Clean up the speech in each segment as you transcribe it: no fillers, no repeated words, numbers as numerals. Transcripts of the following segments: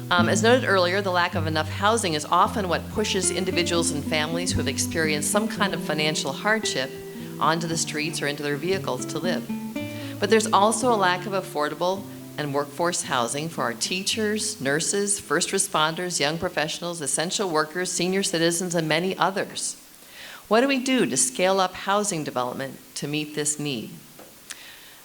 As noted earlier, the lack of enough housing is often what pushes individuals and families who have experienced some kind of financial hardship onto the streets or into their vehicles to live. But there's also a lack of affordable and workforce housing for our teachers, nurses, first responders, young professionals, essential workers, senior citizens, and many others. What do we do to scale up housing development to meet this need?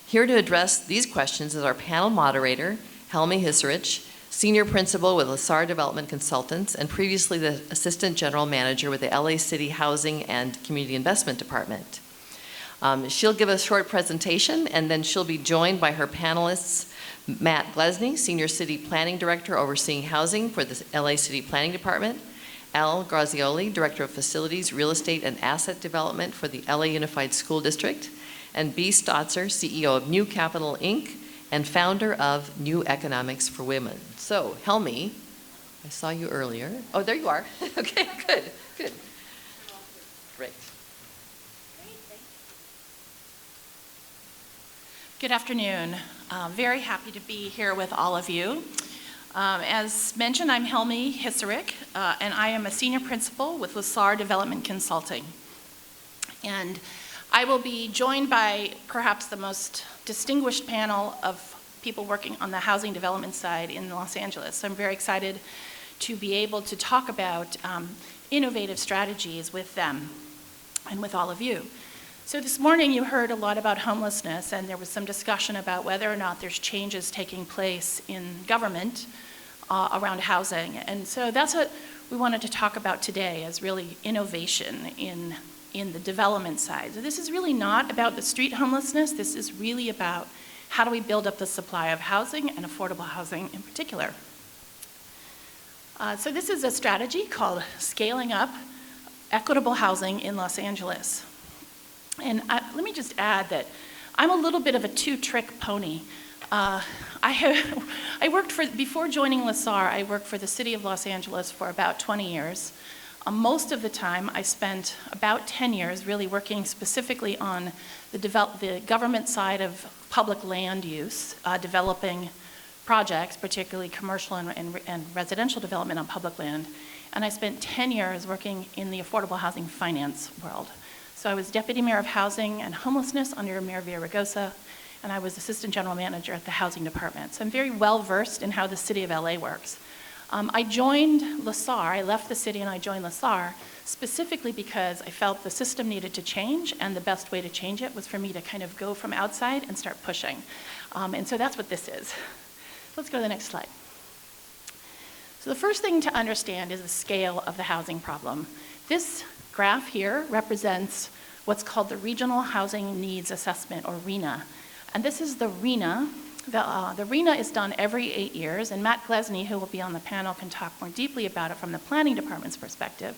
Here to address these questions is our panel moderator, Helmi Hisserich, Senior Principal with LaSalle Development Consultants and previously the Assistant General Manager with the LA City Housing and Community Investment Department. She'll give a short presentation and then she'll be joined by her panelists, Matt Glesney, Senior City Planning Director overseeing housing for the LA City Planning Department, Al Grazioli, Director of Facilities, Real Estate and Asset Development for the LA Unified School District, and B. Stotzer, CEO of New Capital, Inc., and founder of New Economics for Women. So, Helmi, I saw you earlier. Oh, there you are. Okay, good, good. Great. Good afternoon. Very happy to be here with all of you. As mentioned, I'm Helmi Hisserich, and I am a Senior Principal with LaSalle Development Consulting. And I will be joined by perhaps the most distinguished panel of people working on the housing development side in Los Angeles. So I'm very excited to be able to talk about innovative strategies with them and with all of you. So this morning you heard a lot about homelessness, and there was some discussion about whether or not there's changes taking place in government around housing. And so that's what we wanted to talk about today, as really innovation in the development side. So this is really not about the street homelessness. This is really about how do we build up the supply of housing and affordable housing in particular. So this is a strategy called Scaling Up Equitable Housing in Los Angeles. And let me just add that I'm a little bit of a two-trick pony. Before joining LaSalle, I worked for the city of Los Angeles for about 20 years. Most of the time, I spent about 10 years really working specifically on the government side of public land use, developing projects, particularly commercial and residential development on public land. And I spent 10 years working in the affordable housing finance world. So I was Deputy Mayor of Housing and Homelessness under Mayor Villaraigosa, and I was Assistant General Manager at the Housing Department. So I'm very well versed in how the city of LA works. I joined LaSalle, I left the city and I joined LaSalle specifically because I felt the system needed to change, and the best way to change it was for me to kind of go from outside and start pushing. And so that's what this is. Let's go to the next slide. So the first thing to understand is the scale of the housing problem. This graph here represents what's called the Regional Housing Needs Assessment, or RHNA. And this is the RHNA. The RHNA is done every 8 years, and Matt Glesney, who will be on the panel, can talk more deeply about it from the planning department's perspective.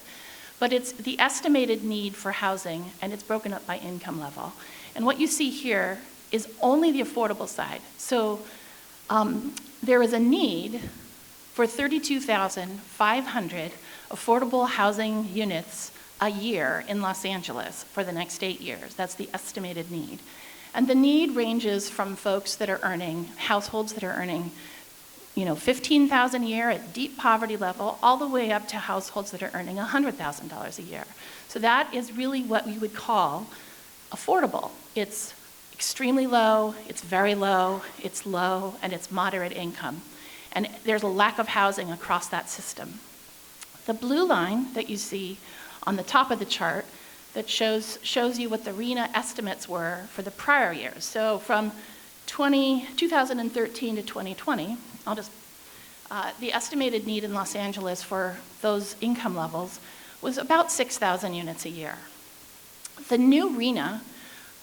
But it's the estimated need for housing, and it's broken up by income level. And what you see here is only the affordable side. So there is a need for 32,500 affordable housing units a year in Los Angeles for the next 8 years. That's the estimated need. And the need ranges from folks that are earning, households that are earning, $15,000 a year at deep poverty level, all the way up to households that are earning $100,000 a year. So that is really what we would call affordable. It's extremely low, it's very low, it's low, and it's moderate income. And there's a lack of housing across that system. The blue line that you see on the top of the chart that shows you what the RHNA estimates were for the prior years. So from 2013 to 2020, the estimated need in Los Angeles for those income levels was about 6,000 units a year. The new RHNA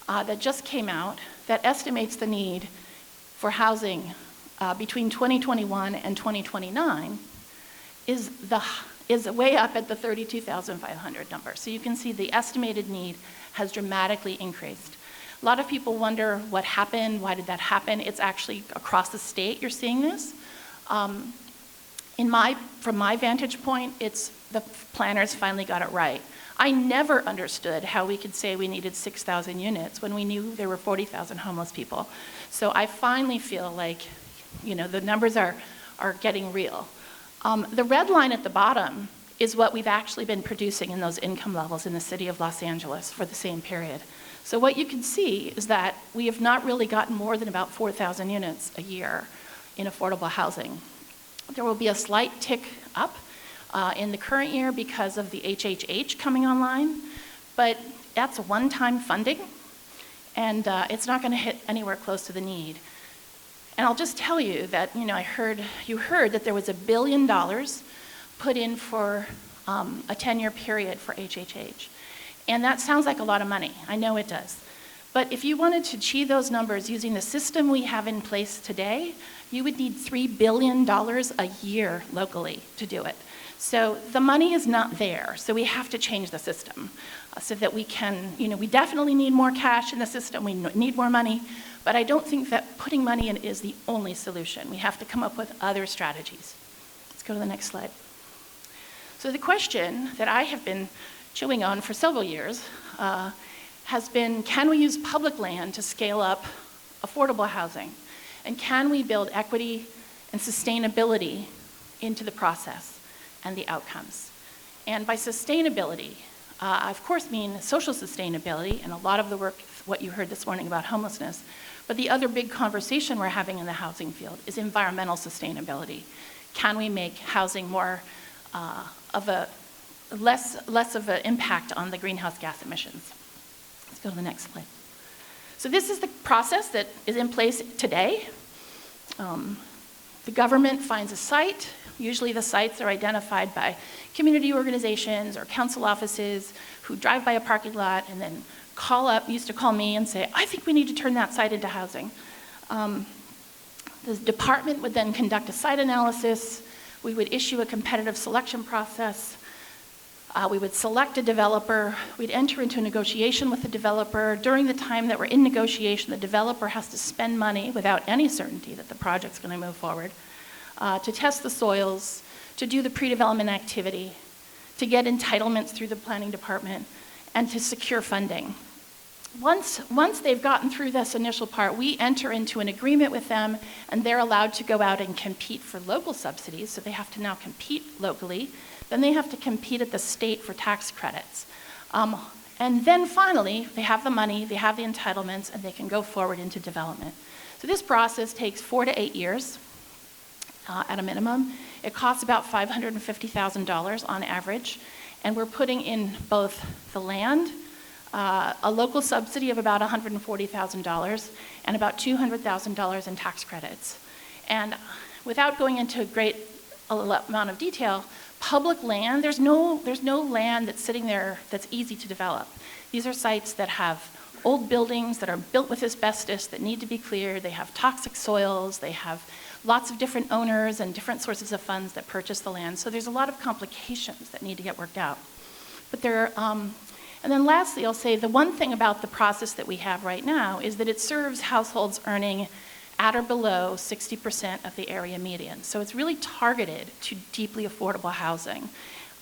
that just came out that estimates the need for housing between 2021 and 2029 is way up at the 32,500 number. So you can see the estimated need has dramatically increased. A lot of people wonder what happened, why did that happen? It's actually across the state you're seeing this. From my vantage point, it's the planners finally got it right. I never understood how we could say we needed 6,000 units when we knew there were 40,000 homeless people. So I finally feel like, the numbers are getting real. The red line at the bottom is what we've actually been producing in those income levels in the city of Los Angeles for the same period. So what you can see is that we have not really gotten more than about 4,000 units a year in affordable housing. There will be a slight tick up in the current year because of the HHH coming online, but that's a one-time funding, and it's not going to hit anywhere close to the need. And I'll just tell you that, you heard that there was $1 billion put in for a 10-year period for HHH. And that sounds like a lot of money. I know it does. But if you wanted to achieve those numbers using the system we have in place today, you would need $3 billion a year locally to do it. So the money is not there, so we have to change the system so that we can, we definitely need more cash in the system, we need more money, but I don't think that putting money in is the only solution. We have to come up with other strategies. Let's go to the next slide. So the question that I have been chewing on for several years has been, can we use public land to scale up affordable housing? And can we build equity and sustainability into the process and the outcomes? And by sustainability, I of course mean social sustainability, and a lot of the work, what you heard this morning about homelessness, but the other big conversation we're having in the housing field is environmental sustainability. Can we make housing more less of an impact on the greenhouse gas emissions? Let's go to the next slide. So this is the process that is in place today. The government finds a site. Usually the sites are identified by community organizations or council offices who drive by a parking lot and then used to call me and say, I think we need to turn that site into housing. The department would then conduct a site analysis. We would issue a competitive selection process. We would select a developer. We'd enter into a negotiation with the developer. During the time that we're in negotiation, the developer has to spend money without any certainty that the project's going to move forward, to test the soils, to do the pre-development activity, to get entitlements through the planning department, and to secure funding. Once they've gotten through this initial part, we enter into an agreement with them, and they're allowed to go out and compete for local subsidies, so they have to now compete locally. Then they have to compete at the state for tax credits. And then finally, they have the money, they have the entitlements, and they can go forward into development. So this process takes 4 to 8 years at a minimum. It costs about $550,000 on average, and we're putting in both the land, a local subsidy of about $140,000, and about $200,000 in tax credits. And without going into a great amount of detail, public land, there's no land that's sitting there that's easy to develop. These are sites that have old buildings that are built with asbestos that need to be cleared. They have toxic soils. They have lots of different owners and different sources of funds that purchase the land. So there's a lot of complications that need to get worked out. But and then lastly, I'll say the one thing about the process that we have right now is that it serves households earning at or below 60% of the area median. So it's really targeted to deeply affordable housing.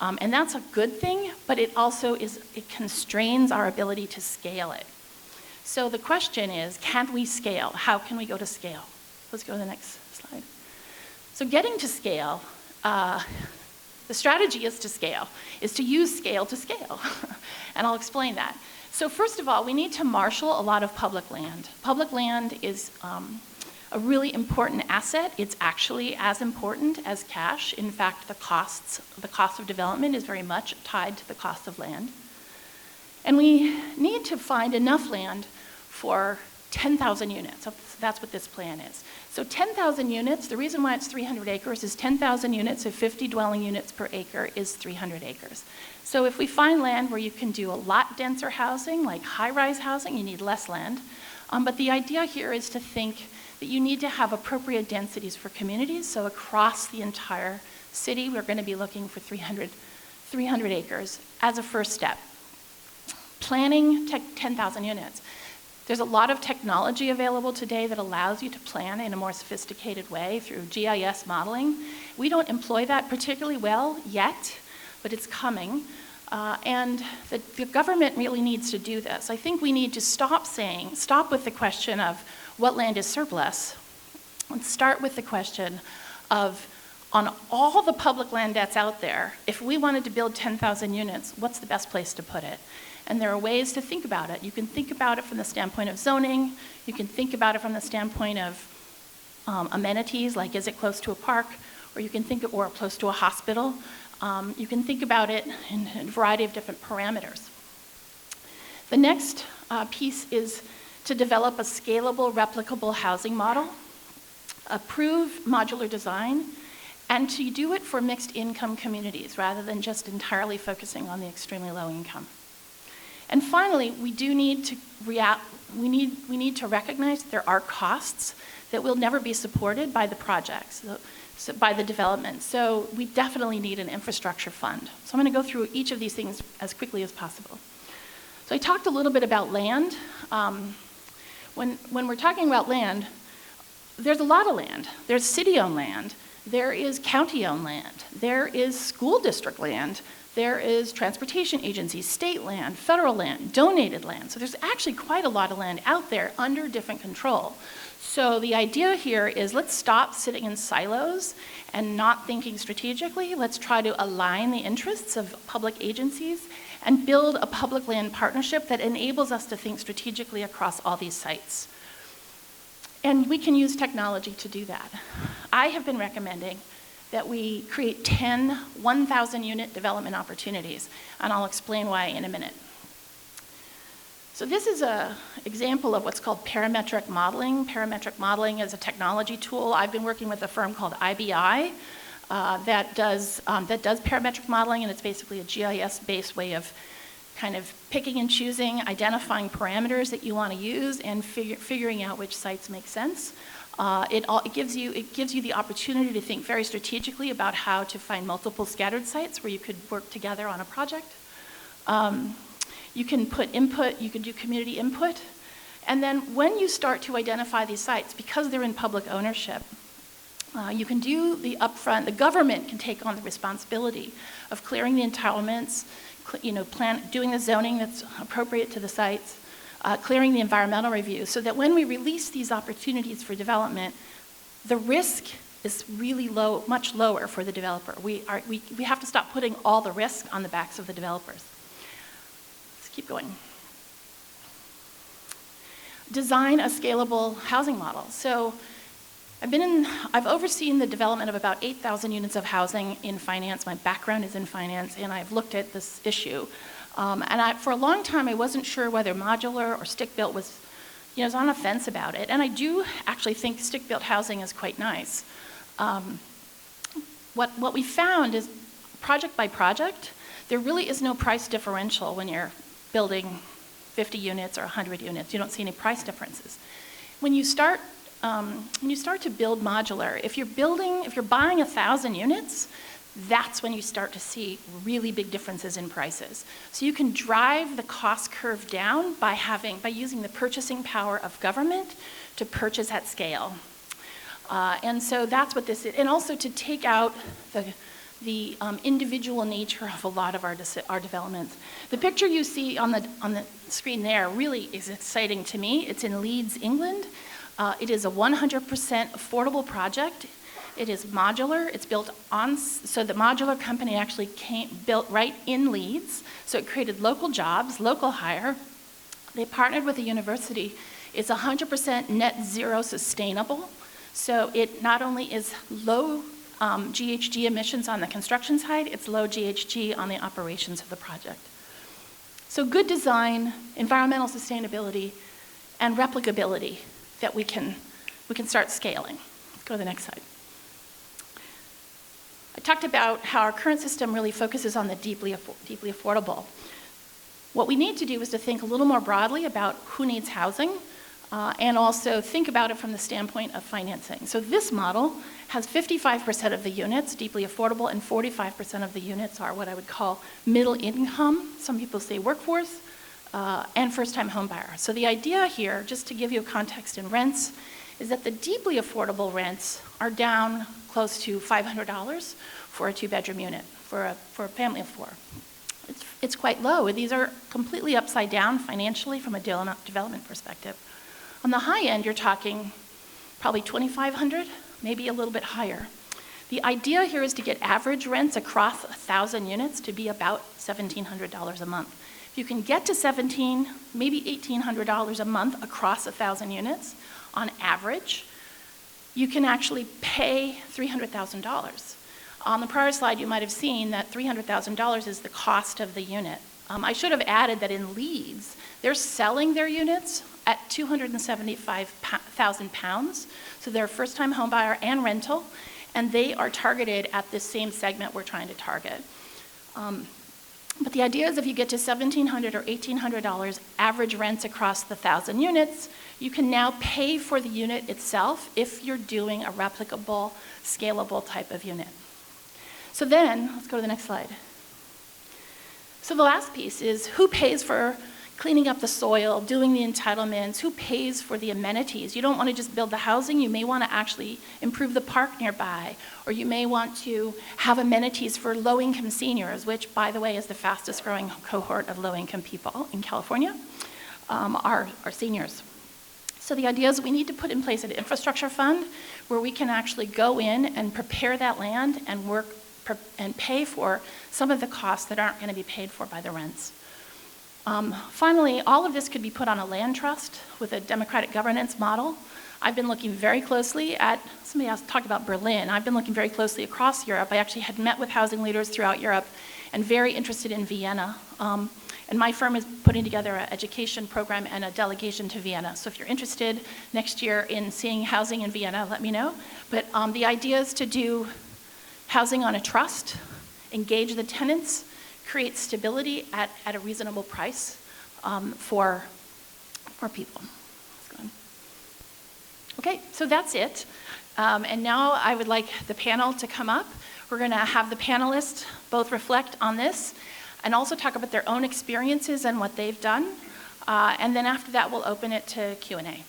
And that's a good thing, but it also it constrains our ability to scale it. So the question is, can we scale? How can we go to scale? Let's go to the next slide. So getting to scale, the strategy is to use scale to scale. And I'll explain that. So first of all, we need to marshal a lot of public land. Public land is a really important asset. It's actually as important as cash. In fact, the cost of development is very much tied to the cost of land. And we need to find enough land for 10,000 units. So that's what this plan is. So 10,000 units, the reason why it's 300 acres is 10,000 units of 50 dwelling units per acre is 300 acres. So if we find land where you can do a lot denser housing, like high-rise housing, you need less land. But the idea here is to think that you need to have appropriate densities for communities. So across the entire city, we're going to be looking for 300 acres as a first step. Planning 10,000 units. There's a lot of technology available today that allows you to plan in a more sophisticated way through GIS modeling. We don't employ that particularly well yet, but it's coming. And the government really needs to do this. I think we need to stop with the question of what land is surplus, and start with the question of on all the public land that's out there, if we wanted to build 10,000 units, what's the best place to put it? And there are ways to think about it. You can think about it from the standpoint of zoning. You can think about it from the standpoint of amenities, like is it close to a park, or you can think or close to a hospital. You can think about it in a variety of different parameters. The next piece is to develop a scalable, replicable housing model, approve modular design, and to do it for mixed income communities rather than just entirely focusing on the extremely low income. And finally, we need to recognize there are costs that will never be supported by the projects, by the development. So we definitely need an infrastructure fund. So I'm going to go through each of these things as quickly as possible. So I talked a little bit about land. When we're talking about land, there's a lot of land. There's city-owned land. There is county-owned land. There is school district land. There is transportation agencies, state land, federal land, donated land. So there's actually quite a lot of land out there under different control. So the idea here is let's stop sitting in silos and not thinking strategically. Let's try to align the interests of public agencies and build a public land partnership that enables us to think strategically across all these sites. And we can use technology to do that. I have been recommending that we create 10 1,000 unit development opportunities, and I'll explain why in a minute. So this is an example of what's called parametric modeling. Parametric modeling is a technology tool. I've been working with a firm called IBI that does parametric modeling, and it's basically a GIS-based way of kind of picking and choosing, identifying parameters that you want to use, and figuring out which sites make sense. It gives you the opportunity to think very strategically about how to find multiple scattered sites where you could work together on a project. You can put input, you can do community input, and then when you start to identify these sites, because they're in public ownership, you can do the upfront, the government can take on the responsibility of clearing the entitlements, doing the zoning that's appropriate to the sites, clearing the environmental review, so that when we release these opportunities for development, the risk is really low, much lower for the developer. We have to stop putting all the risk on the backs of the developers. Let's keep going. Design a scalable housing model. So I've overseen the development of about 8,000 units of housing in finance. My background is in finance, and I've looked at this issue. For a long time, I wasn't sure whether modular or stick-built was on the fence about it. And I do actually think stick-built housing is quite nice. What we found is, project by project, there really is no price differential when you're building 50 units or 100 units. You don't see any price differences. When you start to build modular, if you're buying 1,000 units, that's when you start to see really big differences in prices. So you can drive the cost curve down by using the purchasing power of government to purchase at scale. And so that's what this is. And also to take out the individual nature of a lot of our developments. The picture you see on the screen there really is exciting to me. It's in Leeds, England. It is a 100% affordable project. It is modular. It's built so the modular company actually built right in Leeds. So it created local jobs, local hire. They partnered with a university. It's 100% net zero sustainable. So it not only is low GHG emissions on the construction side, it's low GHG on the operations of the project. So good design, environmental sustainability, and replicability that we can start scaling. Let's go to the next slide. I talked about how our current system really focuses on the deeply affordable. What we need to do is to think a little more broadly about who needs housing, and also think about it from the standpoint of financing. So this model has 55% of the units deeply affordable, and 45% of the units are what I would call middle income, some people say workforce, and first-time home buyer. So the idea here, just to give you a context in rents, is that the deeply affordable rents are down close to $500 for a two-bedroom unit, for a family of four. It's quite low. These are completely upside down financially from a development perspective. On the high end, you're talking probably $2,500, maybe a little bit higher. The idea here is to get average rents across 1,000 units to be about $1,700 a month. If you can get to $1,700, maybe $1,800 a month across 1,000 units on average, you can actually pay $300,000. On the prior slide, you might have seen that $300,000 is the cost of the unit. I should have added that in Leeds, they're selling their units at £275,000. So they're a first-time home buyer and rental, and they are targeted at this same segment we're trying to target. But the idea is if you get to $1,700 or $1,800 average rents across the 1,000 units, you can now pay for the unit itself if you're doing a replicable, scalable type of unit. So then, let's go to the next slide. So the last piece is who pays for cleaning up the soil, doing the entitlements, who pays for the amenities. You don't want to just build the housing, you may want to actually improve the park nearby, or you may want to have amenities for low-income seniors, which, by the way, is the fastest growing cohort of low-income people in California, are seniors. So the idea is we need to put in place an infrastructure fund where we can actually go in and prepare that land and work and pay for some of the costs that aren't going to be paid for by the rents. Finally, all of this could be put on a land trust with a democratic governance model. I've been looking very closely at, somebody else talked about Berlin, I've been looking very closely across Europe. I actually had met with housing leaders throughout Europe and very interested in Vienna. And my firm is putting together an education program and a delegation to Vienna. So if you're interested next year in seeing housing in Vienna, let me know. But the idea is to do housing on a trust, engage the tenants, create stability at a reasonable price for people. Okay, so that's it. And now I would like the panel to come up. We're going to have the panelists both reflect on this and also talk about their own experiences and what they've done. And then after that, we'll open it to Q&A.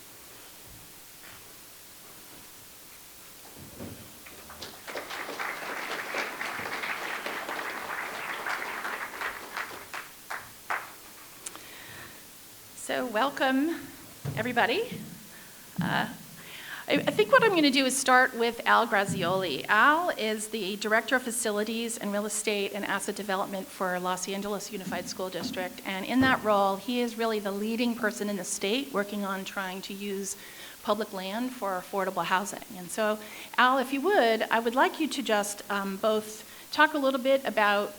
So welcome, everybody. I think what I'm going to do is start with Al Grazioli. Al is the Director of Facilities and Real Estate and Asset Development for Los Angeles Unified School District. And in that role, he is really the leading person in the state working on trying to use public land for affordable housing. And so, Al, if you would, I would like you to just both talk a little bit about,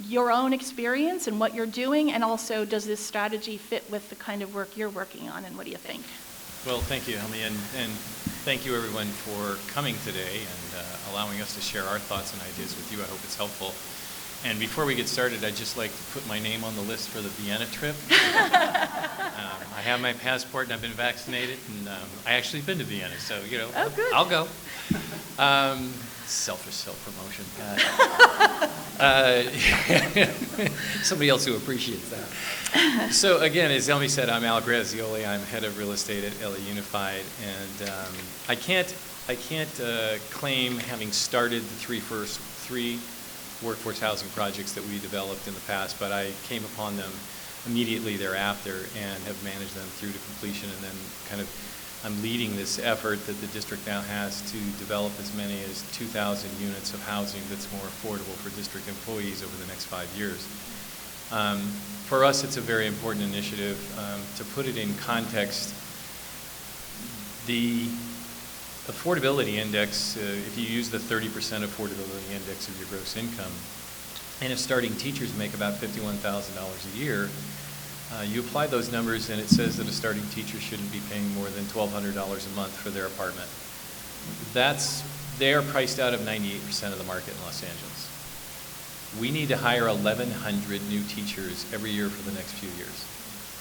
your own experience and what you're doing, and also does this strategy fit with the kind of work you're working on, and what do you think? Well, thank you, Helmi, and thank you everyone for coming today and allowing us to share our thoughts and ideas with you. I hope it's helpful. And before we get started, I'd just like to put my name on the list for the Vienna trip. I have my passport and I've been vaccinated, and I actually been to Vienna, so Oh, good. I'll go. Selfish self-promotion. Somebody else who appreciates that. So again, as Helmi said, I'm Al Grazioli. I'm head of real estate at LA Unified, and I can't claim having started the three workforce housing projects that we developed in the past, but I came upon them immediately thereafter and have managed them through to completion, and then I'm leading this effort that the district now has to develop as many as 2,000 units of housing that's more affordable for district employees over the next 5 years. For us, it's a very important initiative. To put it in context, the affordability index, if you use the 30% affordability index of your gross income, and if starting teachers make about $51,000 a year, you apply those numbers and it says that a starting teacher shouldn't be paying more than $1,200 a month for their apartment. They are priced out of 98% of the market in Los Angeles. We need to hire 1,100 new teachers every year for the next few years.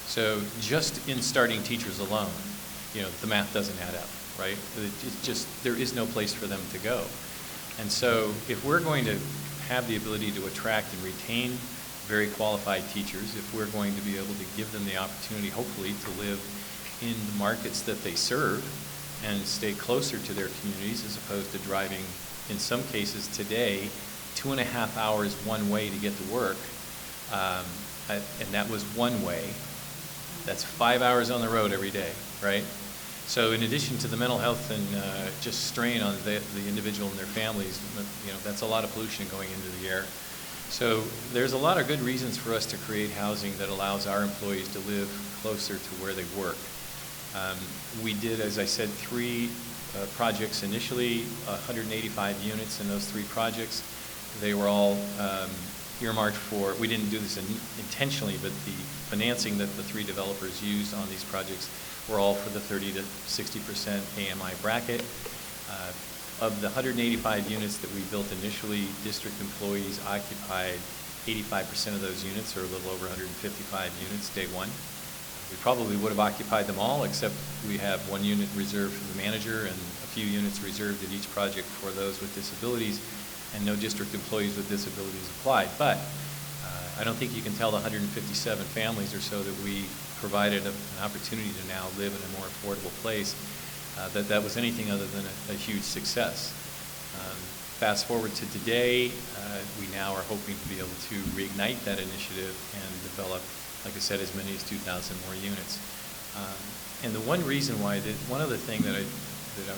So just in starting teachers alone, the math doesn't add up, right? It's just, there is no place for them to go. And so if we're going to have the ability to attract and retain very qualified teachers, if we're going to be able to give them the opportunity, hopefully, to live in the markets that they serve and stay closer to their communities as opposed to driving, in some cases today, 2.5 hours one way to get to work, and that was one way. That's 5 hours on the road every day, right? So in addition to the mental health and just strain on the individual and their families, that's a lot of pollution going into the air. So there's a lot of good reasons for us to create housing that allows our employees to live closer to where they work. We did, as I said, 3 projects initially, 185 units in those 3 projects. They were all earmarked for, we didn't do this intentionally, but the financing that the 3 developers used on these projects were all for the 30 to 60% AMI bracket. Of the 185 units that we built initially, district employees occupied 85% of those units, or a little over 155 units day one. We probably would have occupied them all, except we have 1 unit reserved for the manager and a few units reserved at each project for those with disabilities, and no district employees with disabilities applied. But I don't think you can tell the 157 families or so that we provided an opportunity to now live in a more affordable place that was anything other than a huge success. Fast forward to today, we now are hoping to be able to reignite that initiative and develop, like I said, as many as 2,000 more units. And the one reason why, one other thing that I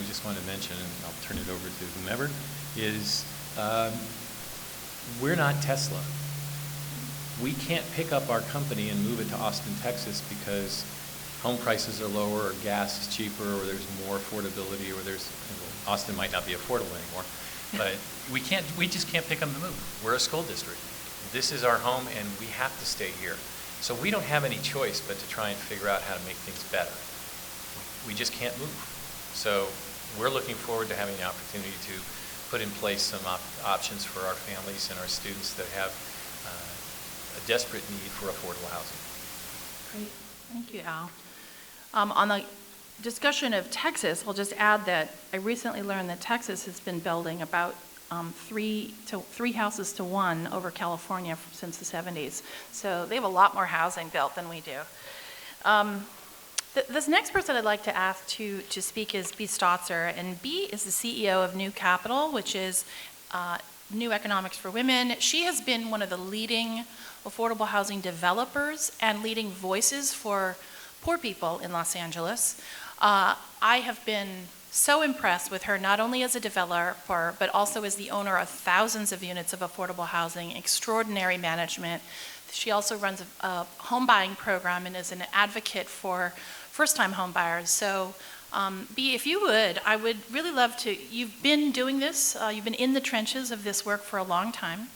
just want to mention, and I'll turn it over to whomever, is we're not Tesla. We can't pick up our company and move it to Austin, Texas because home prices are lower, or gas is cheaper, or there's more affordability, or Austin might not be affordable anymore. But we just can't pick up the move. We're a school district. This is our home, and we have to stay here. So we don't have any choice but to try and figure out how to make things better. We just can't move. So we're looking forward to having the opportunity to put in place some options for our families and our students that have a desperate need for affordable housing. Great. Thank you, Al. On the discussion of Texas, I'll just add that I recently learned that Texas has been building about 3 houses to 1 over California since the 70s. So they have a lot more housing built than we do. This next person I'd like to ask to speak is Bea Stotzer, and Bea is the CEO of New Capital, which is New Economics for Women. She has been one of the leading affordable housing developers and leading voices for poor people in Los Angeles. I have been so impressed with her, not only as a developer, but also as the owner of thousands of units of affordable housing, extraordinary management. She also runs a home buying program and is an advocate for first-time home buyers. So Bea, if you would, I would really love to, you've been doing this, you've been in the trenches of this work for a long time.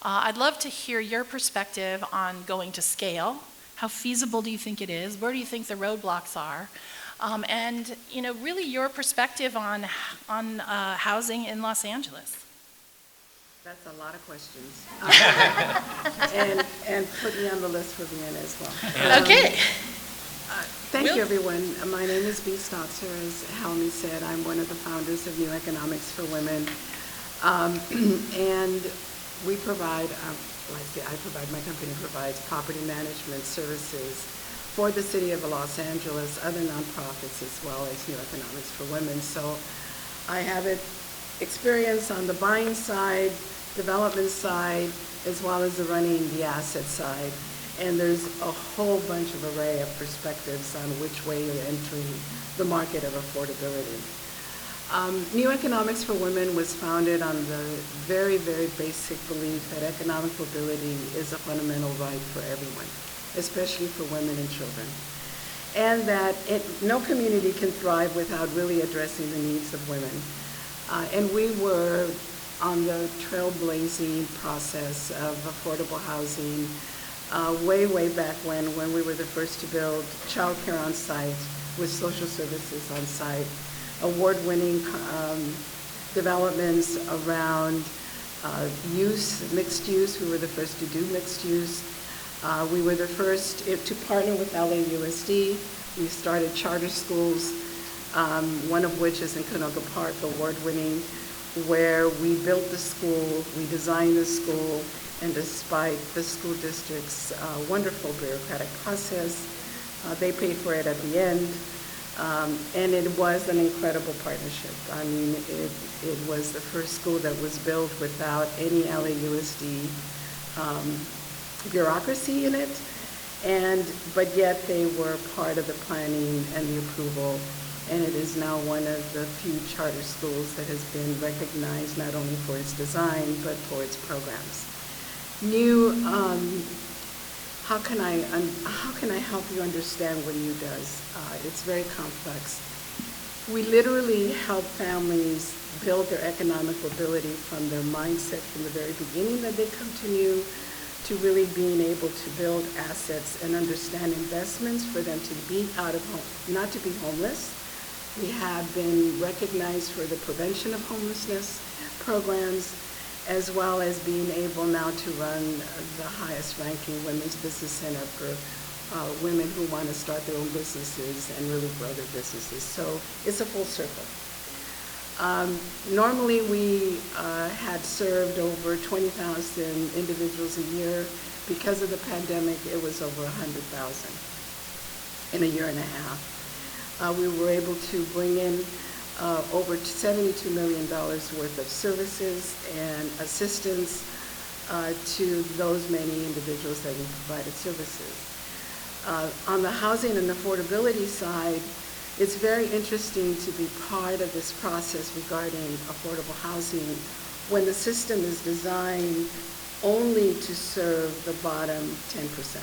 I'd love to hear your perspective on going to scale. How feasible do you think it is? Where do you think the roadblocks are? And really your perspective on housing in Los Angeles. That's a lot of questions. and put me on the list for Vienna as well. Okay. Thank you, everyone. My name is Bea Stotzer. As Helmi said, I'm one of the founders of New Economics for Women. And we provide, my company provides property management services for the city of Los Angeles, other nonprofits, as well as New Economics for Women. So I have experience on the buying side, development side, as well as the running the asset side. And there's a whole bunch of array of perspectives on which way you're entering the market of affordability. New Economics for Women was founded on the very, very basic belief that economic mobility is a fundamental right for everyone, especially for women and children. And that no community can thrive without really addressing the needs of women. And we were on the trailblazing process of affordable housing way back when we were the first to build childcare on site with social services on site, award-winning developments around mixed use. We were the first to do mixed use. We were the first to partner with LAUSD. We started charter schools, one of which is in Canoga Park, award-winning, where we built the school, we designed the school, and despite the school district's wonderful bureaucratic process, they paid for it at the end. And it was an incredible partnership. I mean, it was the first school that was built without any LAUSD bureaucracy in it, but yet they were part of the planning and the approval and it is now one of the few charter schools that has been recognized not only for its design, but for its programs. How can I help you understand what NEW does? It's very complex. We literally help families build their economic mobility from their mindset from the very beginning that they come to NEW, to really being able to build assets and understand investments for them to be out of home, not to be homeless. We have been recognized for the prevention of homelessness programs, as well as being able now to run the highest ranking women's business center for women who want to start their own businesses and really grow their businesses. So it's a full circle. Normally we had served over 20,000 individuals a year. Because of the pandemic, it was over 100,000 in a year and a half. We were able to bring in over $72 million worth of services and assistance to those many individuals that we provided services. On the housing and affordability side, it's very interesting to be part of this process regarding affordable housing when the system is designed only to serve the bottom 10%.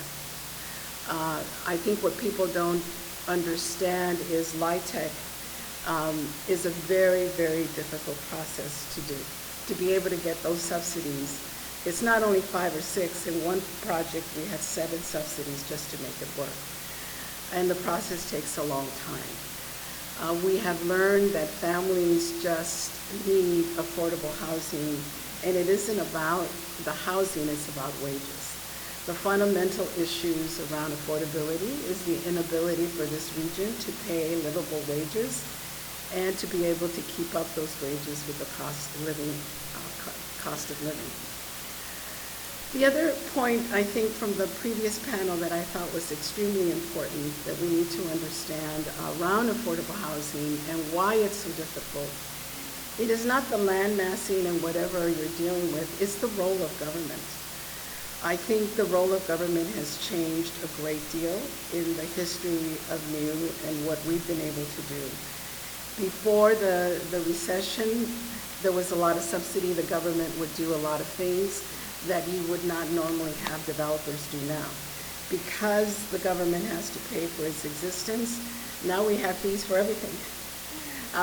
I think what people don't understand is LIHTC is a very, very difficult process to do. To be able to get those subsidies, it's not only 5 or 6. In one project, we had 7 subsidies just to make it work. And the process takes a long time. We have learned that families just need affordable housing, and it isn't about the housing, it's about wages. The fundamental issues around affordability is the inability for this region to pay livable wages and to be able to keep up those wages with the cost of living. The other point, I think, from the previous panel that I thought was extremely important that we need to understand around affordable housing and why it's so difficult, it is not the land massing and whatever you're dealing with, it's the role of government. I think the role of government has changed a great deal in the history of NEW and what we've been able to do. Before the recession, there was a lot of subsidy. The government would do a lot of things that you would not normally have developers do now. Because the government has to pay for its existence, now we have fees for everything.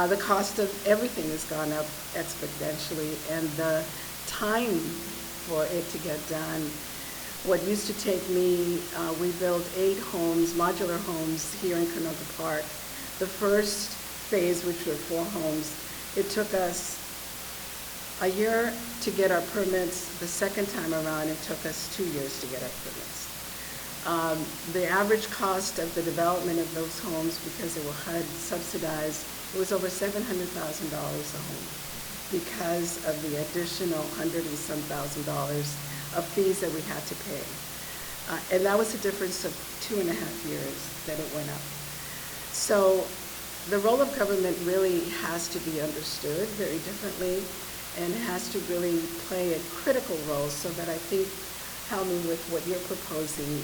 The cost of everything has gone up exponentially, and the time for it to get done. What used to take me, we built 8 homes, modular homes here in Canoga Park. The first phase, which were 4 homes, it took us a year to get our permits. The second time around, it took us 2 years to get our permits. The average cost of the development of those homes, because they were HUD subsidized, it was over $700,000 a home because of the additional $100,000 and some of fees that we had to pay. And that was a difference of 2.5 years that it went up. So the role of government really has to be understood very differently and has to really play a critical role, so that I think, Helmi, with what you're proposing,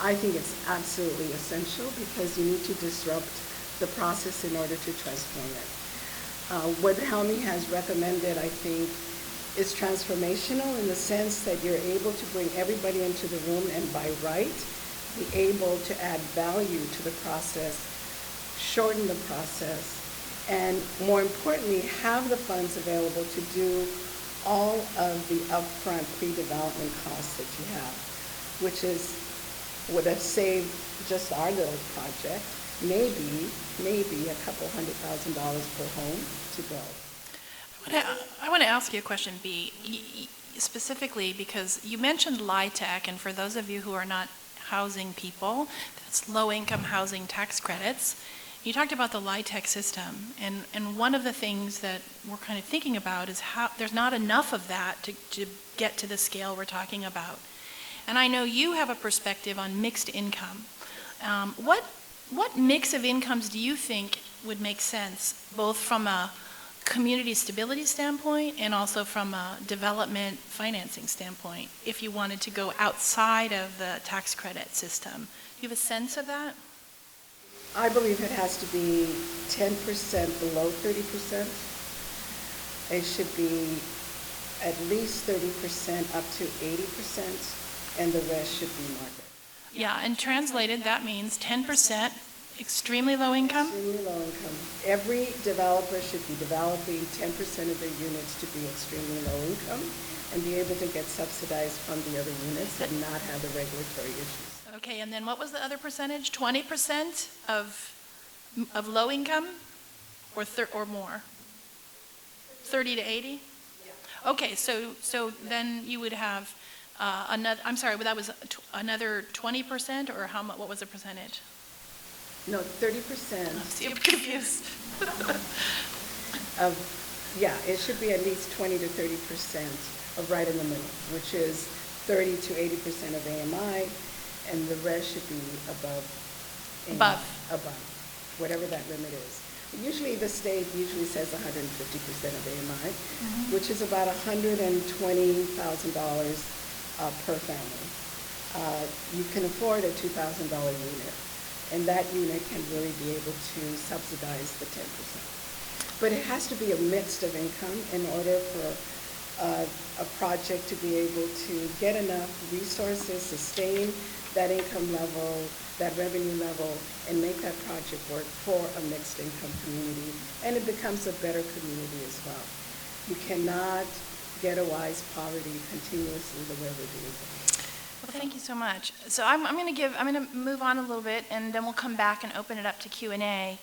I think it's absolutely essential because you need to disrupt the process in order to transform it. What Helmi has recommended, I think, is transformational in the sense that you're able to bring everybody into the room and by right, be able to add value to the process, shorten the process, and more importantly, have the funds available to do all of the upfront pre-development costs that you have, which would have saved just our little project, maybe a couple $100,000 per home to build. I want to ask you a question, B, specifically because you mentioned LIHTC, and for those of you who are not housing people, that's low-income housing tax credits. You talked about the LIHTC system, and one of the things that we're kind of thinking about is how there's not enough of that to get to the scale we're talking about. And I know you have a perspective on mixed income. What mix of incomes do you think would make sense, both from a community stability standpoint and also from a development financing standpoint, if you wanted to go outside of the tax credit system? Do you have a sense of that? I believe it has to be 10% below 30%. It should be at least 30% up to 80%, and the rest should be market. Yeah, and translated, that means 10% extremely low income? Extremely low income. Every developer should be developing 10% of their units to be extremely low income and be able to get subsidized from the other units and not have the regulatory issues. Okay, and then what was the other percentage? 20% of low income or more? 30 to 80? Yeah. Okay, so then you would have another, I'm sorry, that was another 20% or how much, what was the percentage? No, 30%. See, I'm confused. Yeah, it should be at least 20 to 30% of right in the middle, which is 30 to 80% of AMI, and the rest should be above, whatever that limit is. Usually the state usually says 150% of AMI, which is about $120,000 per family. You can afford a $2,000 unit, and that unit can really be able to subsidize the 10%. But it has to be a mix of income in order for a project to be able to get enough resources, sustain that income level, that revenue level, and make that project work for a mixed income community, and it becomes a better community as well. You cannot ghettoize poverty continuously the way we're doing it. Well, thank you so much. So I'm going to move on a little bit, and then we'll come back and open it up to Q&A.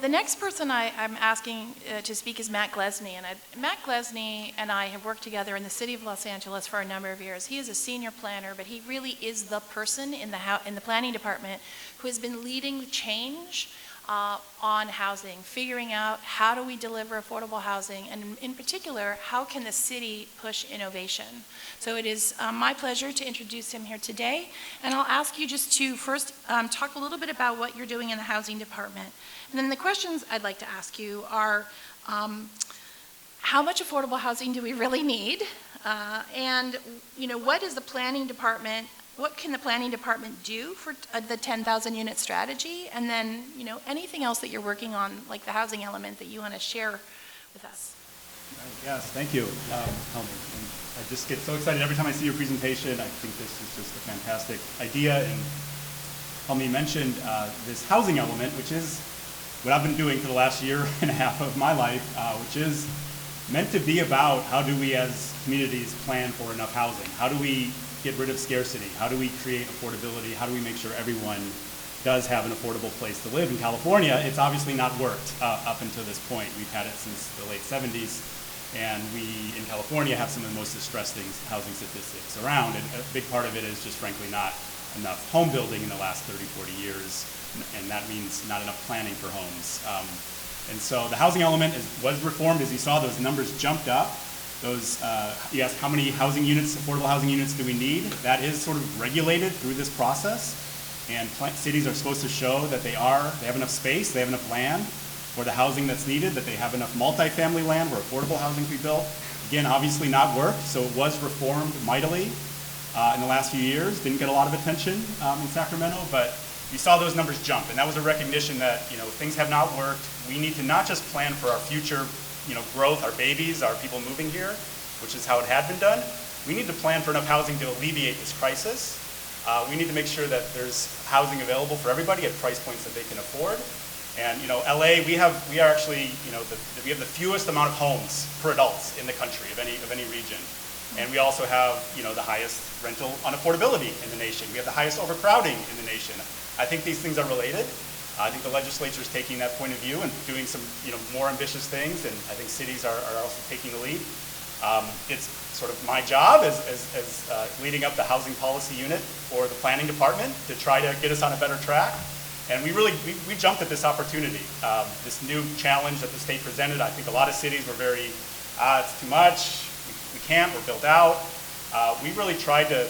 The next person I'm asking to speak is Matt Glesney, and Matt Glesney and I have worked together in the city of Los Angeles for a number of years. He is a senior planner, but he really is the person in the planning department who has been leading the change on housing, figuring out how do we deliver affordable housing, and in particular, how can the city push innovation. So it is my pleasure to introduce him here today, and I'll ask you just to first talk a little bit about what you're doing in the housing department. And then the questions I'd like to ask you are, how much affordable housing do we really need? And what is the planning department, what can the planning department do for the 10,000 unit strategy? And then, anything else that you're working on, like the housing element that you want to share with us. Yes, thank you, Helmi. I just get so excited every time I see your presentation. I think this is just a fantastic idea. And Helmi mentioned this housing element, which is what I've been doing for the last year and a half of my life, which is meant to be about how do we as communities plan for enough housing? How do we get rid of scarcity? How do we create affordability? How do we make sure everyone does have an affordable place to live? In California, it's obviously not worked up until this point. We've had it since the late 70s, and we, in California, have some of the most distressed housing statistics around, and a big part of it is just frankly not enough home building in the last 30, 40 years, and that means not enough planning for homes. And so the housing element was reformed. As you saw, those numbers jumped up. You asked how many housing units, affordable housing units do we need? That is sort of regulated through this process. And cities are supposed to show that they have enough space, they have enough land for the housing that's needed, that they have enough multifamily land where affordable housing can be built. Again, obviously not worked, so it was reformed mightily in the last few years. Didn't get a lot of attention in Sacramento, but you saw those numbers jump. And that was a recognition that things have not worked. We need to not just plan for our future growth, our babies, our people moving here, which is how it had been done. We need to plan for enough housing to alleviate this crisis. We need to make sure that there's housing available for everybody at price points that they can afford. And LA, we are actually, we have the fewest amount of homes per adults in the country of any region. And we also have, the highest rental unaffordability in the nation. We have the highest overcrowding in the nation. I think these things are related. I think the legislature is taking that point of view and doing some, more ambitious things, and I think cities are also taking the lead. It's sort of my job as leading up the housing policy unit for the planning department to try to get us on a better track. And we jumped at this opportunity, this new challenge that the state presented. I think a lot of cities were very, it's too much, we can't, we're built out. We really tried to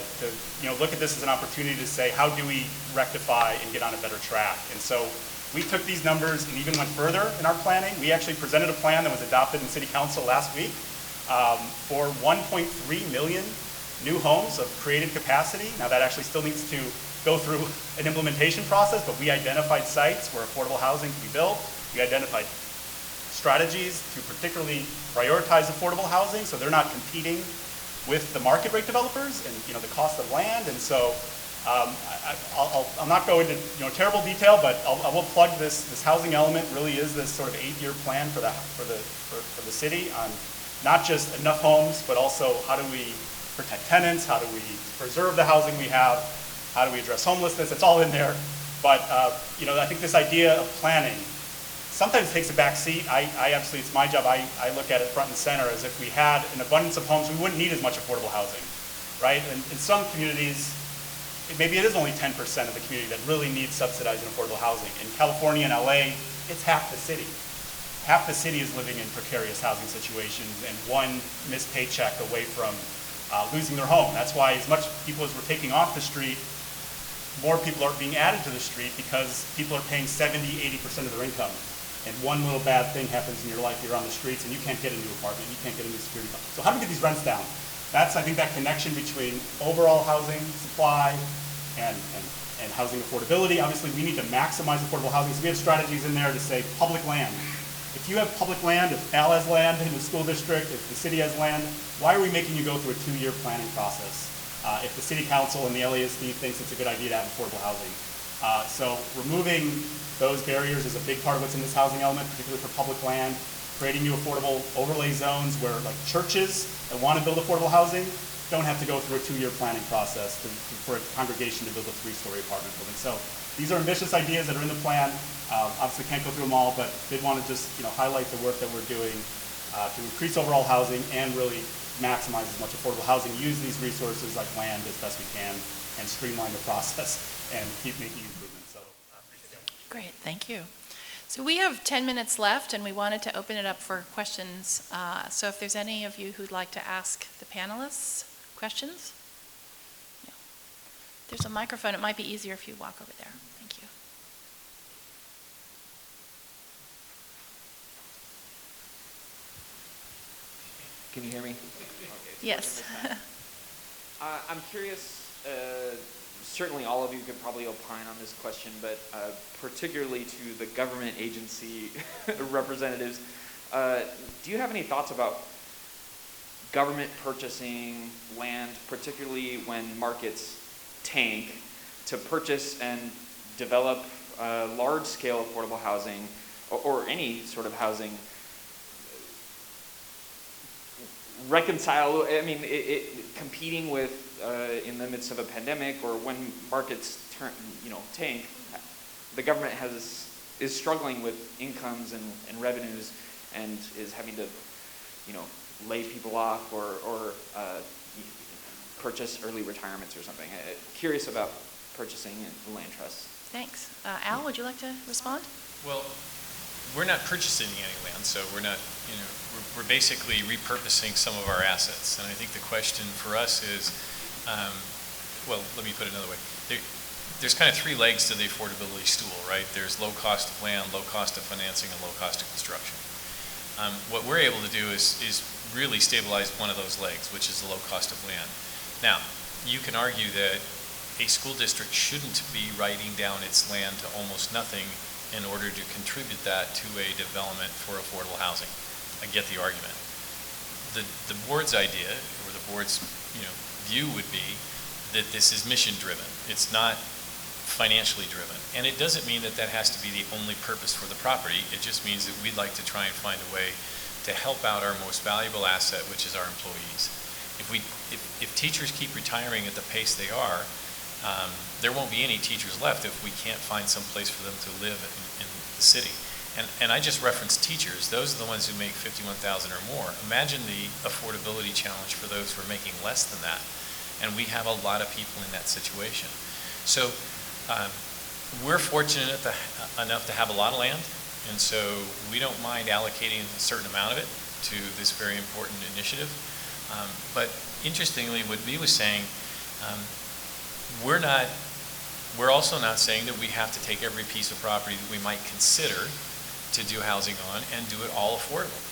look at this as an opportunity to say, how do we rectify and get on a better track? And so we took these numbers and even went further in our planning. We actually presented a plan that was adopted in City Council last week for 1.3 million new homes of created capacity. Now that actually still needs to go through an implementation process, but we identified sites where affordable housing can be built. We identified strategies to particularly prioritize affordable housing so they're not competing with the market rate developers and the cost of land. And so I'll not go into terrible detail, but I will plug this housing element. Really is this sort of 8-year plan for the city on not just enough homes, but also how do we protect tenants, how do we preserve the housing we have, how do we address homelessness. It's all in there. But I think this idea of planning sometimes takes a back seat. I obviously, it's my job. I look at it front and center as if we had an abundance of homes, we wouldn't need as much affordable housing, right? And in some communities, maybe it is only 10% of the community that really needs subsidized and affordable housing. In California and LA, it's half the city. Half the city is living in precarious housing situations and one missed paycheck away from losing their home. That's why as much people as we're taking off the street, more people are being added to the street because people are paying 70, 80% of their income. And one little bad thing happens in your life, you're on the streets and you can't get a new apartment, you can't get a new security blanket. So how do we get these rents down? That's, I think, that connection between overall housing supply and housing affordability. Obviously, we need to maximize affordable housing. So we have strategies in there to say public land. If you have public land, if Al has land in the school district, if the city has land, why are we making you go through a 2-year planning process? If the city council and the LASD thinks it's a good idea to have affordable housing. So removing those barriers is a big part of what's in this housing element, particularly for public land, creating new affordable overlay zones where like churches that want to build affordable housing don't have to go through a 2-year planning process for a congregation to build a 3-story apartment building. So these are ambitious ideas that are in the plan. Obviously can't go through them all, but did want to just highlight the work that we're doing to increase overall housing and really maximize as much affordable housing, use these resources like land as best we can, and streamline the process and keep making improvements. So, Great, thank you. So we have 10 minutes left and we wanted to open it up for questions. So if there's any of you who'd like to ask the panelists questions? Yeah. There's a microphone. It might be easier if you walk over there. Thank you. Can you hear me? Yes. I'm curious, certainly all of you could probably opine on this question, but particularly to the government agency representatives, do you have any thoughts about government purchasing land, particularly when markets tank, to purchase and develop large-scale affordable housing or any sort of housing? Reconcile, I mean, competing with in the midst of a pandemic or when markets tank, the government is struggling with incomes and revenues and is having to, lay people off or purchase early retirements or something. Curious about purchasing and land trusts. Thanks. Al, would you like to respond? Well, we're not purchasing any land, so we're not, we're basically repurposing some of our assets. And I think the question for us is, well, let me put it another way. There's kind of 3 legs to the affordability stool, right? There's low cost of land, low cost of financing, and low cost of construction. What we're able to do is really stabilize one of those legs, which is the low cost of land. Now, you can argue that a school district shouldn't be writing down its land to almost nothing in order to contribute that to a development for affordable housing. I get the argument. The board's idea, or the board's view would be that this is mission driven. It's not financially driven. And it doesn't mean that that has to be the only purpose for the property. It just means that we'd like to try and find a way to help out our most valuable asset, which is our employees. If teachers keep retiring at the pace they are, there won't be any teachers left if we can't find some place for them to live in the city. And I just referenced teachers. Those are the ones who make $51,000 or more. Imagine the affordability challenge for those who are making less than that. And we have a lot of people in that situation. So we're fortunate enough to have a lot of land. And so we don't mind allocating a certain amount of it to this very important initiative. But interestingly, what Bea was saying, we're also not saying that we have to take every piece of property that we might consider to do housing on and do it all affordable.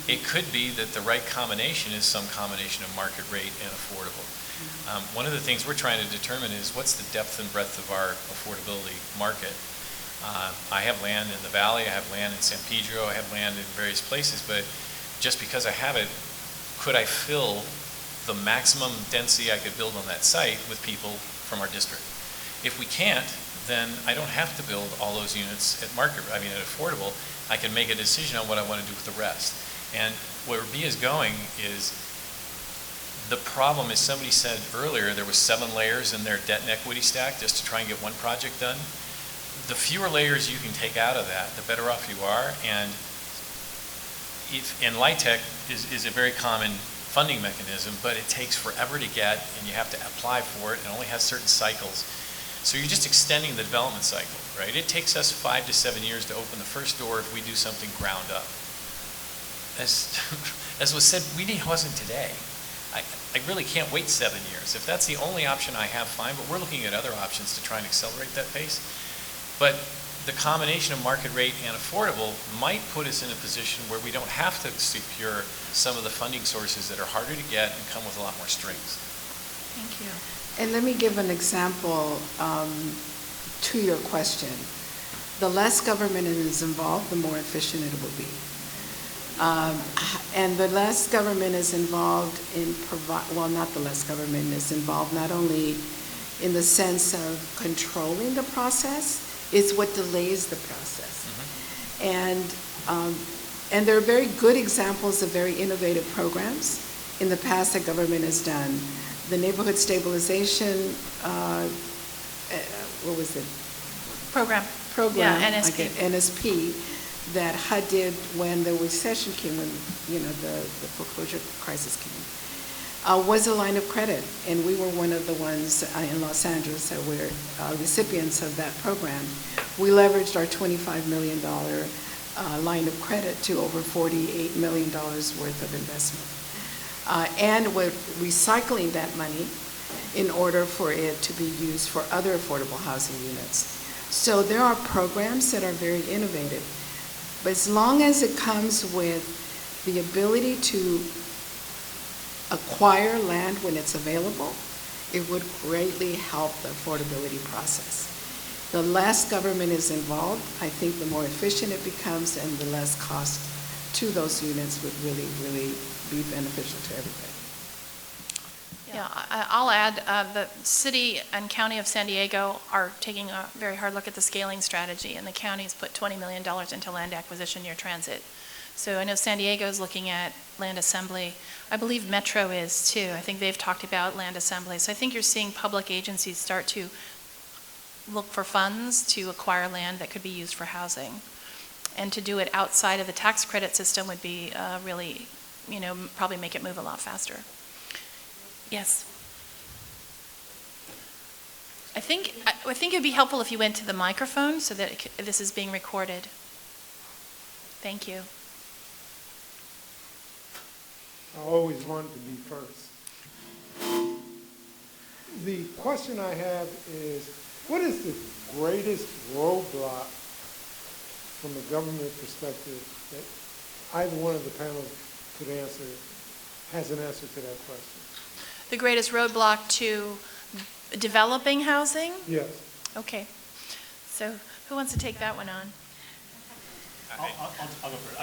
It could be that the right combination is some combination of market rate and affordable. One of the things we're trying to determine is what's the depth and breadth of our affordability market. I have land in the valley, I have land in San Pedro, I have land in various places, but just because I have it, could I fill the maximum density I could build on that site with people from our district? If we can't, then I don't have to build all those units at at affordable. I can make a decision on what I want to do with the rest. And where B is going is, the problem is, somebody said earlier, there was 7 layers in their debt and equity stack just to try and get one project done. The fewer layers you can take out of that, the better off you are. And LIHTC is a very common funding mechanism, but it takes forever to get, and you have to apply for it, and only has certain cycles. So you're just extending the development cycle, right? It takes us 5 to 7 years to open the first door if we do something ground up. As was said, we need housing today. I really can't wait 7 years. If that's the only option I have, fine, but we're looking at other options to try and accelerate that pace. But the combination of market rate and affordable might put us in a position where we don't have to secure some of the funding sources that are harder to get and come with a lot more strings. Thank you. And let me give an example to your question. The less government is involved, the more efficient it will be. And the less government is involved in not the less government is involved not only in the sense of controlling the process, it's what delays the process. And there are very good examples of very innovative programs in the past that government has done. The neighborhood stabilization, what was it? Program. Yeah, NSP. NSP that HUD did when the recession came, when the foreclosure crisis came, was a line of credit, and we were one of the ones in Los Angeles that were recipients of that program. We leveraged our $25 million line of credit to over $48 million worth of investment. And we're recycling that money in order for it to be used for other affordable housing units. So there are programs that are very innovative, but as long as it comes with the ability to acquire land when it's available, it would greatly help the affordability process. The less government is involved, I think the more efficient it becomes, and the less cost to those units would really, really be beneficial to everybody. Yeah, I'll add, the city and county of San Diego are taking a very hard look at the scaling strategy, and the county's put $20 million into land acquisition near transit. So I know San Diego is looking at land assembly. I believe Metro is too. I think they've talked about land assembly. So I think you're seeing public agencies start to look for funds to acquire land that could be used for housing. And to do it outside of the tax credit system would be really, probably make it move a lot faster. Yes. I think it would be helpful if you went to the microphone so that this is being recorded. Thank you. I always wanted to be first. The question I have is, what is the greatest roadblock from a government perspective that either one of the panelists could answer, has an answer to that question? The greatest roadblock to developing housing? Yes. Okay. So who wants to take that one on? I'll go for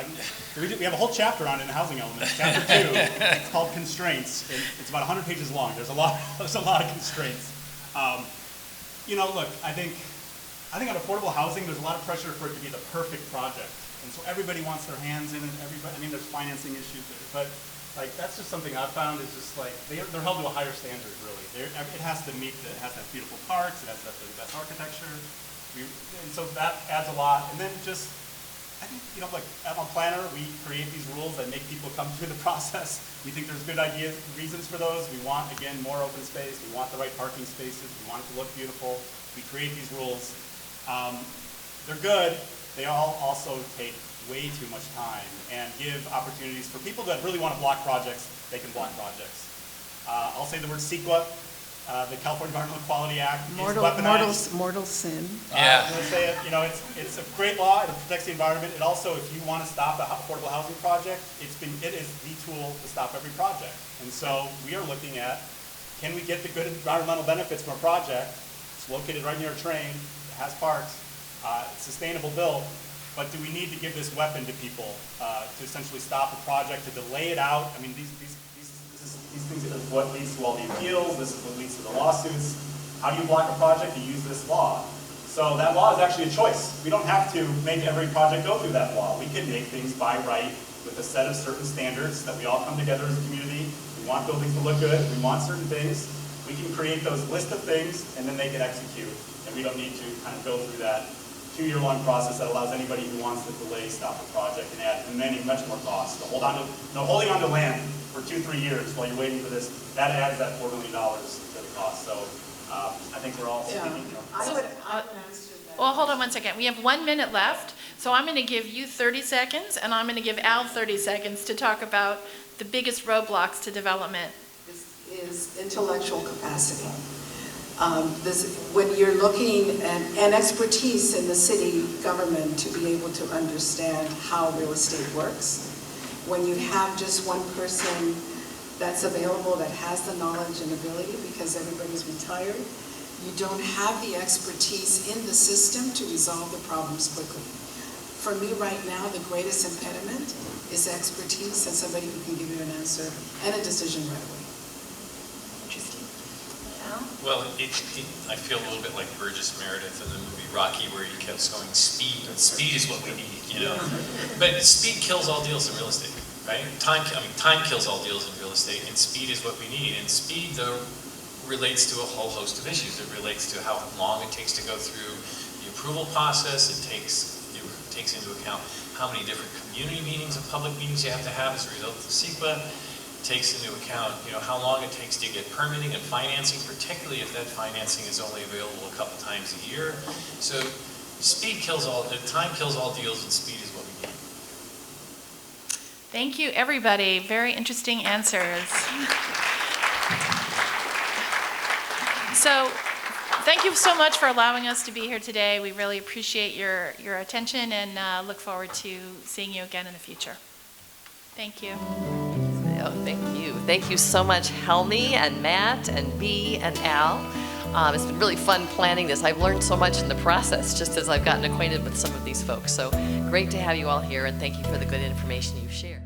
it. We have a whole chapter on it in the housing element. Chapter 2, it's called Constraints, and it's about 100 pages long. There's a lot of constraints. Look, I think on affordable housing, there's a lot of pressure for it to be the perfect project, and so everybody wants their hands in it. There's financing issues there, but that's just something I've found is just they're held to a higher standard, really. It has to have beautiful parks, it has to have the best architecture, and so that adds a lot. And then just, I think, I'm a planner, we create these rules that make people come through the process. We think there's good reasons for those. We want, again, more open space. We want the right parking spaces. We want it to look beautiful. We create these rules. They're good. They all also take way too much time and give opportunities for people that really want to block projects. They can block projects. I'll say the word CEQA. The California Environmental Quality Act is Mortal sin. Yeah. I'm going to say it, it's a great law, it protects the environment. It also, if you want to stop a affordable housing project, it is the tool to stop every project. And so we are looking at, can we get the good environmental benefits from a project? It's located right near a train, it has parks, it's sustainable build, but do we need to give this weapon to people to essentially stop a project, to delay it out? I mean, these things are what leads to all the appeals, this is what leads to the lawsuits. How do you block a project? You use this law. So that law is actually a choice. We don't have to make every project go through that law. We can make things by right with a set of certain standards that we all come together as a community. We want buildings to look good, we want certain things. We can create those list of things and then they can execute. And we don't need to kind of go through that 2-year-long process that allows anybody who wants to delay stop a project and add much more cost. So holding on to land for 2-3 years while you're waiting for this, that adds that $4 million to the cost. So I think we're all speaking. I would answer that. Well, hold on one second. We have 1 minute left, so I'm going to give you 30 seconds, and I'm going to give Al 30 seconds to talk about the biggest roadblocks to development. Is intellectual capacity. When you're looking at expertise in the city government to be able to understand how real estate works, when you have just one person that's available that has the knowledge and ability because everybody's retired, you don't have the expertise in the system to resolve the problems quickly. For me right now, the greatest impediment is expertise and somebody who can give you an answer and a decision right away. Well, I feel a little bit like Burgess Meredith in the movie Rocky, where he kept going, speed. Speed is what we need, But speed kills all deals in real estate, right? Time kills all deals in real estate, and speed is what we need. And speed, though, relates to a whole host of issues. It relates to how long it takes to go through the approval process. It takes into account how many different community meetings and public meetings you have to have as a result of CEQA. Takes into account, how long it takes to get permitting and financing, particularly if that financing is only available a couple times a year. So time kills all deals, and speed is what we need. Thank you, everybody. Very interesting answers. So, thank you so much for allowing us to be here today. We really appreciate your attention and look forward to seeing you again in the future. Thank you. Oh, thank you. Thank you so much, Helmi and Matt and Bea and Al. It's been really fun planning this. I've learned so much in the process just as I've gotten acquainted with some of these folks. So great to have you all here, and thank you for the good information you've shared.